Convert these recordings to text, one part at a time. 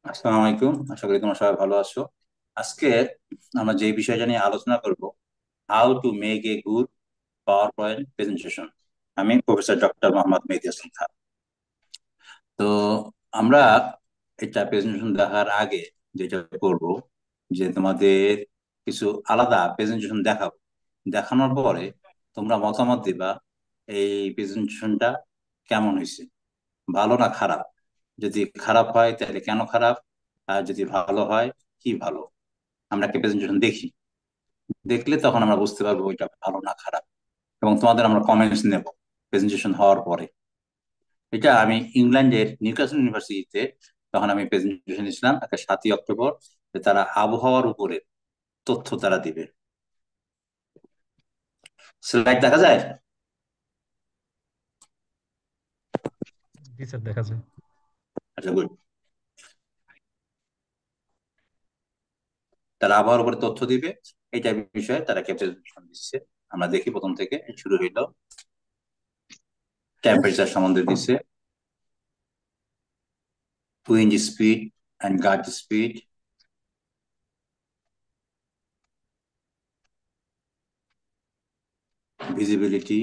আসসালামু আলাইকুম, আশা করি তোমরা সবাই ভালো আছো। আজকে আমরা যে বিষয়টা নিয়ে আলোচনা করব, how to make a good power point presentation. আমি প্রফেসর ডক্টর মোহাম্মদ মেহেদী হাসান খান। তো আমরা এটা প্রেজেন্টেশন দেখার আগে যেটা করব, যে তোমাদের কিছু আলাদা প্রেজেন্টেশন দেখাবো। দেখানোর পরে তোমরা মতামত দিবা এই প্রেজেন্টেশনটা কেমন হয়েছে, ভালো না খারাপ। যদি খারাপ হয় তাহলে কেন খারাপ, আর যদি ভালো হয় কি ভালো। আমরা একটা প্রেজেন্টেশন দেখি, দেখলে তখন আমরা বুঝতে পারবো ওইটা ভালো না খারাপ, এবং তোমাদের আমরা কমেন্টস নেব প্রেজেন্টেশন হওয়ার পরে। এটা আমি ইংল্যান্ডের নিউক্যাসল ইউনিভার্সিটিতে তখন আমি প্রেজেন্টেশন দিয়েছিলাম একটা 7ই অক্টোবর, যে তারা আবহাওয়ার উপরে তথ্য তারা দিবে। স্লাইড দেখা যায়? জি স্যার, দেখা যায়। আচ্ছা, গুড। তারা আবহাওয়ার উপরে তথ্য দিবে, এটা বিষয়ে তারা একটা প্রেজেন্টেশন দিচ্ছে। আমরা দেখি প্রথম থেকে শুরু হইলো। টেম্পারেচার সম্বন্ধে দিচ্ছে, wind speed and guard speed, visibility.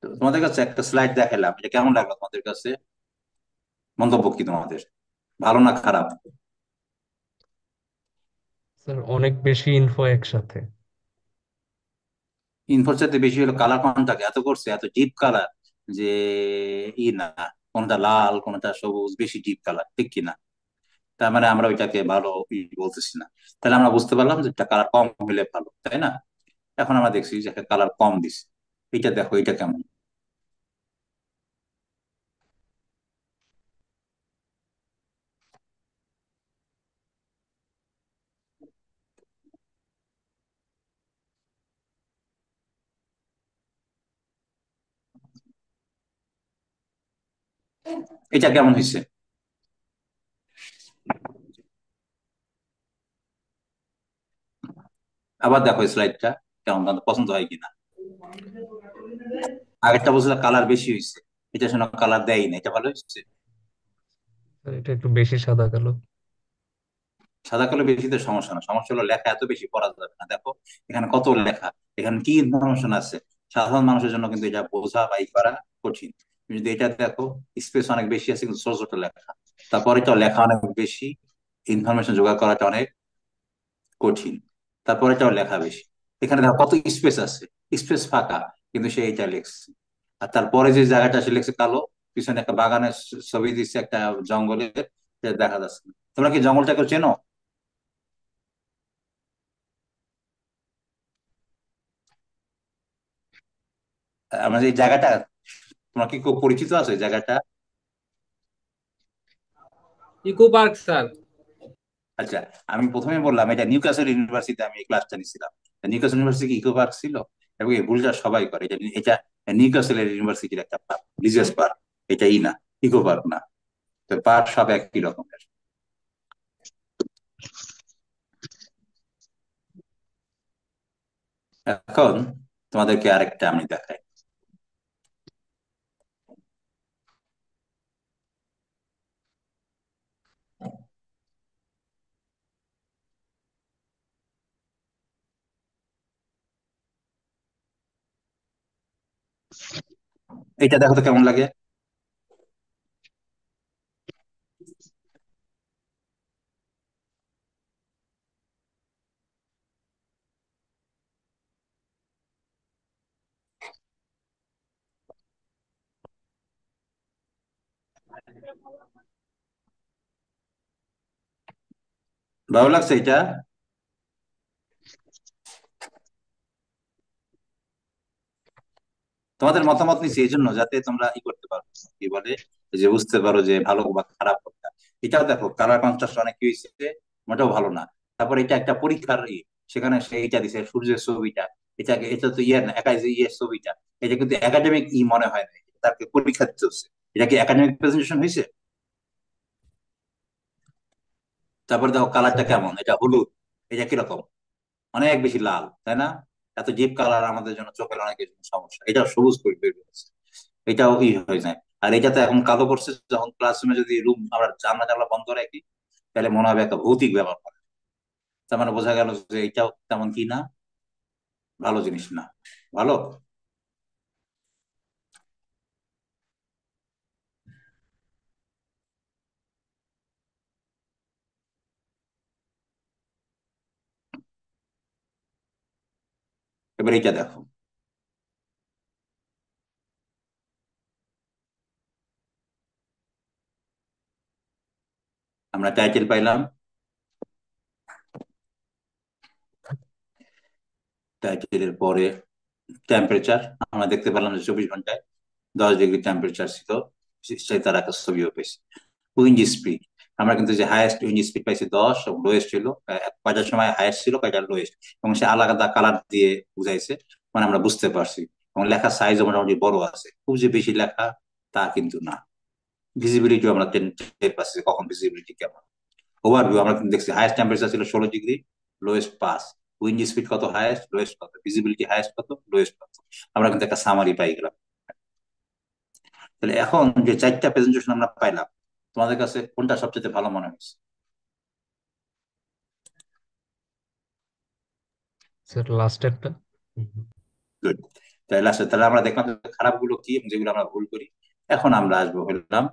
তো তোমাদের কাছে একটা স্লাইড দেখালাম, এটা কেমন লাগলো তোমাদের কাছে? মন্তব্য কি তোমাদের, ভালো না খারাপ? স্যার, অনেক বেশি ইনফো একসাথে। ইনফোর চাইতে বেশি হলো কালার কোনটাকে এত করছে, এত ডিপ কালার, যে না, কোনটা লাল কোনটা সবুজ, বেশি ডিপ কালার, ঠিক কি না? তার মানে আমরা ওইটাকে ভালো বলতেছি না। তাহলে আমরা বুঝতে পারলাম যে এটা কালার কম হলে ভালো, তাই না? এখন আমরা দেখছি যে কালার কম দিছে। এটা দেখো, এটা কেমন? এটা কেমন হয়েছে? আবার দেখো স্লাইডটা কেমন, তোমাদের পছন্দ হয় কিনা। আগেরটা বলছিল কালার বেশি হয়েছে, এটা শোনো কালার দেয়ই না, এটা ভালো হয়েছে। স্যার, এটা একটু বেশি সাদা কালো। সাদা কালো বেশিতে সমস্যা না, সমস্যা হলো লেখা এত বেশি পড়া যাবে না। দেখো এখানে কত লেখা, এখানে কি ইনফরমেশন আছে। সাধারণ মানুষের জন্য কিন্তু এটা বোঝা বা ই করা কঠিন। তুমি যদি এটা দেখো, স্পেস অনেক বেশি আছে কিন্তু ছোট ছোট লেখা, তারপরে এটা লেখা অনেক বেশি, ইনফরমেশন জোগাড় করাটা অনেক কঠিন, তারপরে এটাও লেখা বেশি। এখানে দেখো কত স্পেস আছে, স্পেস ফাঁকা, কিন্তু সে এটা লিখছে। আর তারপরে যে জায়গাটা সে লিখছে কালো, পিছনে একটা বাগানের ছবি দিচ্ছে, একটা জঙ্গলের, সেটা দেখা যাচ্ছে না। তোমরা কি জঙ্গলটাকে চেনো? আমাদের এই জায়গাটা, তোমার কি খুব পরিচিত আছে এই জায়গাটা? Eco park sir. আচ্ছা, আমি প্রথমে বললাম এটা নিউক্যাসল ইউনিভার্সিটিতে আমি এই ক্লাসটা নিছিলাম। নিউক্যাসল ইউনিভার্সিটি ইকো পার্ক ছিল, এবং এই ভুলটা সবাই করে। এটা এটা নিউক্যাসল ইউনিভার্সিটির একটা পার্ক, রিজিয়াস পার্ক। এটা না, ইকো পার্ক না। তো পার্ক সব একই রকমের। এখন তোমাদেরকে আরেকটা আমি দেখাই। এটা দেখো তো কেমন লাগে। ভালো লাগছে এটা? তোমাদের মতামত নিচ্ছি এই জন্য, যাতে তোমরা ই করতে পারো, কি বলে, যে বুঝতে পারো যে ভালো বা খারাপ কোনটা। এটাও দেখো কালার কন্ট্রাস্ট অনেক কি হয়েছে, মোটেও ভালো না। তারপর এটা একটা পরীক্ষার ই। সেখানে সে এইটা দিছে সূর্যের ছবিটা, এটাকে এটা তো ইয়ে না, একাই যে ইয়ের ছবিটা, এটা কিন্তু একাডেমিক ই মনে হয় না, তাকে পরীক্ষা দিতে হচ্ছে। এটা কি একাডেমিক প্রেজেন্টেশন হয়েছে? তারপরে দেখো কালারটা স্যার কেমন, এটা হলুদ, এটা কিরকম, অনেক বেশি লাল, তাই না? এত ডিপ কালার আমাদের জন্য চোখের অনেক বেশি সমস্যা, এটা সবুজ করে তৈরি হচ্ছে, এটাও ই হয়ে যায়। আর এটা তো এখন কালো করছে, যখন ক্লাসরুমে যদি রুম আমরা জানলা জানলা বন্ধ রাখি, তাহলে মনে হবে একটা ভৌতিক ব্যাপার করে। তার মানে বোঝা গেল যে এটাও তেমন কি না, ভালো জিনিস না। ভালো। এবার এটা দেখো, আমরা টাইটেল পাইলাম, টাইটেলের পরে টেম্পারেচার, আমরা দেখতে পেলাম যে 24 ঘন্টায় 10 ডিগ্রি টেম্পারেচার ছিল, সেই তার একটা ছবিও পেয়েছি। উইন্ড স্পিড, আমরা কিন্তু যে হাইয়েস্ট উইন্ড স্পিড পাইছি 10, এবং লোয়েস্ট ছিল কয়টার সময় হাইয়েস্ট ছিল, কয়টার লোয়েস্ট, এবং সে আলাদা কালার দিয়ে বুঝাইছে, মানে আমরা বুঝতে পারছি। এবং লেখার সাইজও মোটামুটি বড় আছে, খুব যে বেশি লেখা তা কিন্তু না। ভিজিবিলিটিও আমরা টের পাচ্ছি কখন ভিজিবিলিটি কেমন। ওভারভিউ আমরা কিন্তু দেখছি হাইয়েস্ট টেম্পারেচার ছিল 16 ডিগ্রি, লোয়েস্ট 5, উইন্ড স্পিড কত, হাইয়েস্ট লোয়েস্ট কত, ভিজিবিলিটি হাইয়েস্ট কত লোয়েস্ট কত, আমরা কিন্তু একটা সামারি পাই গেলাম। তাহলে এখন যে 4টা প্রেজেন্টেশন আমরা পাইলাম, তোমাদের কাছে কোনটা সবচেয়ে ভালো মনে হয়েছে? স্যার লাস্টেরটা। গুড। তাহলে আমরা দেখলাম যে খারাপ গুলো কি এবং যেগুলো আমরা ভুল করি। এখন আমরা আসবো বললাম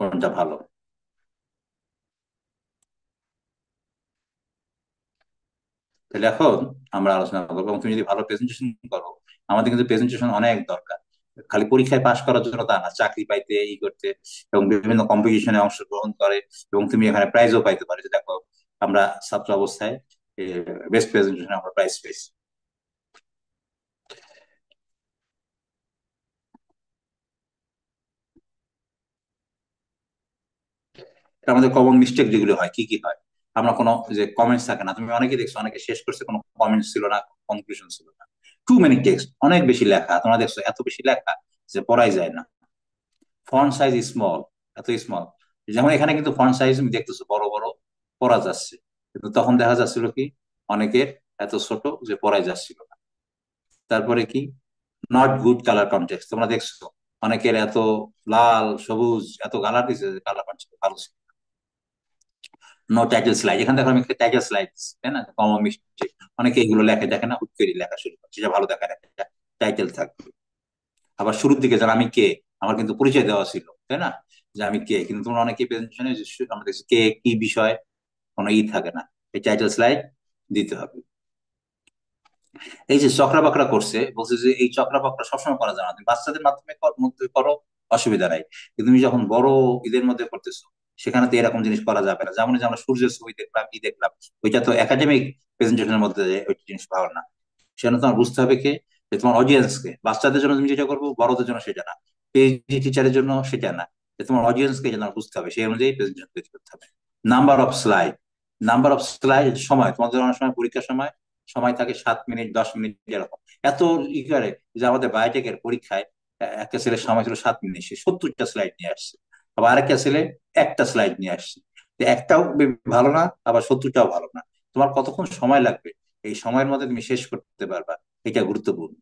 কোনটা ভালো। তাহলে এখন আমরা আলোচনা করবো, এবং তুমি যদি ভালো প্রেজেন্টেশন করো, আমাদের কিন্তু প্রেজেন্টেশন অনেক দরকার, খালি পরীক্ষায় পাশ করার জন্য তা না, চাকরি পাইতে ই করতে, এবং বিভিন্ন কম্পিটিশনে অংশগ্রহণ করে, এবং তুমি এখানে প্রাইজও পাইতে পারো। যে দেখো, আমরা ছাত্র অবস্থায় বেস্ট প্রেজেন্টেশন আমরা প্রাইজ পেয়েছি। এটা আমাদের কমন মিস্টেক যেগুলো হয়, কি কি হয়, আমরা কোনো যে কমেন্টস থাকে না, তুমি অনেকে দেখছো অনেকে শেষ করছে, কোনো কমেন্টস ছিল না, কনক্লুশন ছিল না। টু মেনি টেক্সট, অনেক বেশি লেখা, তোমরা দেখছো এত বেশি লেখা যে পড়াই যায় না। ফন্ট সাইজ স্মল, এত স্মল, যেমন এখানে কিন্তু ফন্ট সাইজ তুমি দেখতেছো বড় বড় পড়া যাচ্ছে, কিন্তু তখন দেখা যাচ্ছিল কি অনেকের এত ছোট যে পড়াই যাচ্ছিল না। তারপরে কি, নট গুড কালার কন্টেক্সট, তোমরা দেখছো অনেকের এত লাল সবুজ এত কালার দিচ্ছে যে কালার কন্টেক্সট ভালো ছিল। নো টাইটেল স্লাইড, এখানে দেখো আমি একটা টাইটেল স্লাইড, তাই না, কমন মিস্টেক, অনেকে এগুলো লেখে দেখে না, হুট করে লেখা শুরু করে, সেটা ভালো দেখা না, টাইটেল থাকবে। আবার শুরুর দিকে যেন আমি কে, আমার কিন্তু পরিচয় দেওয়া ছিল, তাই না, যে আমি কে, কিন্তু তোমরা অনেকে প্রেজেন্টেশনে আমরা দেখছি কে কি বিষয়, কোনো ই থাকে না, এই টাইটেল স্লাইড দিতে হবে। এই যে চক্রা বাকরা করছে, বলছে যে এই চক্রা বাকরা সবসময় করা যায় না, তুমি বাচ্চাদের মাধ্যমে মধ্যে করো, অসুবিধা নাই, কিন্তু তুমি যখন বড় ঈদের মধ্যে করতেছো, সেখানে তো এরকম জিনিস করা যাবে না। যেমন যে আমরা সূর্যের ছবি দেখলাম, কি দেখলাম, ওইটা তো একাডেমিক প্রেজেন্টেশনের মধ্যে ওই জিনিস ভালো না। সেজন্য তোমার বুঝতে হবে কে, যে তোমার অডিয়েন্সকে, বাচ্চাদের জন্য তুমি যেটা করবো, বড়দের জন্য সেটা না, পিএইচডি টিচারের জন্য সেটা না, যে তোমার অডিয়েন্সকে যেন বুঝতে হবে, সেই অনুযায়ী প্রেজেন্টেশন তৈরি করতে হবে। Number of slide, number of slide, সময়, তোমাদের অনেক সময় পরীক্ষার সময় সময় থাকে 7 মিনিট 10 মিনিট এরকম, এত ই করে, যে আমাদের বায়োটেকের পরীক্ষায় একটা ছেলের সময় ছিল 7 মিনিট, সে 70টা স্লাইড নিয়ে আসছে। আবার আরেকটা ছেলে একটা স্লাইড নিয়ে আসছে। তো একটাও ভালো না, আবার 70টাও ভালো না। তোমার কতক্ষণ সময় লাগবে, এই সময়ের মধ্যে তুমি শেষ করতে পারবা, এটা গুরুত্বপূর্ণ।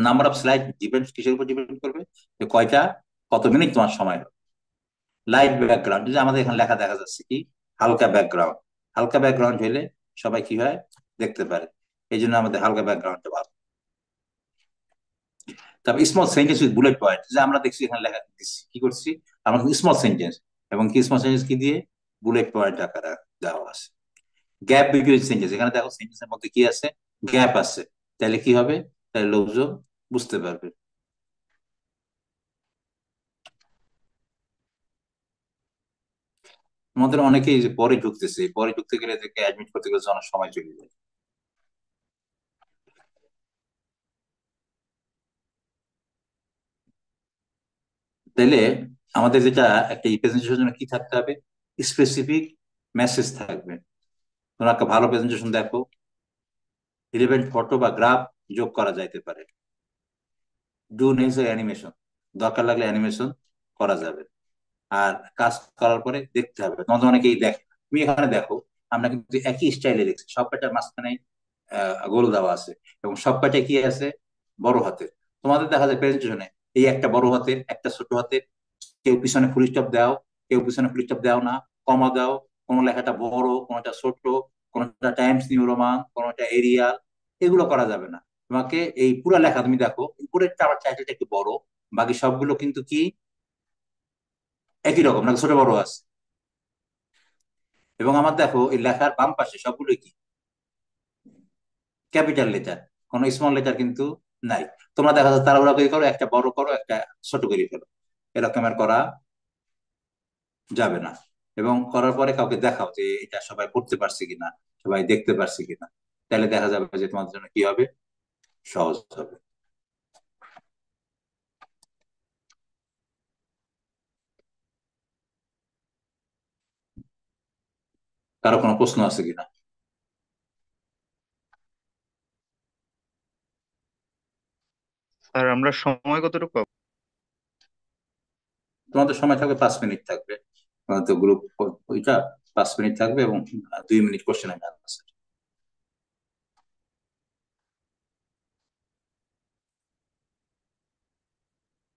নাম্বার অফ স্লাইড ডিপেন্ড কিসের উপর ডিপেন্ড করবে, যে কয়টা, কত মিনিট তোমার সময় হবে। লাইট ব্যাকগ্রাউন্ড, যে আমাদের এখানে লেখা দেখা যাচ্ছে কি, হালকা ব্যাকগ্রাউন্ড, হালকা ব্যাকগ্রাউন্ড হইলে সবাই কি হয়, দেখতে পারে, এই জন্য আমাদের হালকা ব্যাকগ্রাউন্ডটা ভালো। তারপর small sentence with bullet point, যে আমরা দেখছি এখানে লেখা দিচ্ছি কি করছি, আমরা স্মল সেন্টেন্স, এবং কি স্মল সেন্টেন্স কি দিয়ে, বুলেট পয়েন্ট আকারে দেওয়া আছে। গ্যাপ বিটুইন সেন্টেন্স, এখানে দেখো সেন্টেন্সের মধ্যে কি আছে, গ্যাপ আছে, তাহলে কি হবে, তাহলে লোকজন বুঝতে পারবে। আমাদের অনেকেই যে পরে ঢুকতেছে, পরে ঢুকতে গেলে এদেরকে অ্যাডমিট করতে গেলে অনেক সময় চলে যায়। তাইলে আমাদের যেটা একটা প্রেজেন্টেশনের জন্য কি থাকতে হবে, স্পেসিফিক মেসেজ থাকবে, তোমরা একটা ভালো প্রেজেন্টেশন দেখো, রিলেভেন্ট ফটো বা গ্রাফ যোগ করা যাইতে পারে। ডু নেসেসারি অ্যানিমেশন, দরকার লাগলে অ্যানিমেশন করা যাবে। আর কাজ করার পরে দেখতে হবে, তোমাদের অনেকেই দেখে না। তুমি এখানে দেখো, আমরা কিন্তু একই স্টাইলে দেখছি, সব কয়টার মাঝখানে গোল দেওয়া আছে, এবং সব কয়টা কি আছে, বড় হাতের। তোমাদের দেখা যায় প্রেজেন্টেশনে এই একটা বড় হাতের, একটা ছোট হাতের, কেউ পিছনে ফুল স্টপ দাও, কেউ পিছনে ফুল স্টপ দাও না, কমা দাও, কোনো লেখাটা বড়, কোনোটা ছোট, কোনোটা টাইমস নিউ রোমান, কোনোটা এরিয়াল। এগুলো করা যাবে না। তোমাকে এই পুরো লেখা তুমি দেখো, উপরেরটা আবার টাইটেলটা একটু বড়, বাকি সবগুলো কিন্তু কি একই রকম, নাকি ছোট বড় আছে। এবং আমার দেখো এই লেখার বাম পাশে সবগুলো কি ক্যাপিটাল লেটার, কোনো স্মল লেটার কিন্তু নাই। তোমরা দেখা যাচ্ছে তাড়াহুড়া করে করো, একটা বড় করো, একটা ছোট করে ফেলো, এরকম আর করা যাবে না। এবং করার পরে কাউকে দেখাও যে এটা সবাই পড়তে পারছে কিনা, সবাই দেখতে পারছে কিনা। তাহলে দেখা যাবে যে তোমাদের জন্য কি হবে, সহজ হবে। কারো কোনো প্রশ্ন আছে কিনা? স্যার আমরা সময় কতটুকু পাবো? তোমাদের সময় থাকবে 5 মিনিট থাকবে, তোমাদের তো গ্রুপ ওইটা 5 মিনিট থাকবে, এবং 2 মিনিট কোশ্চেন অ্যান্সার।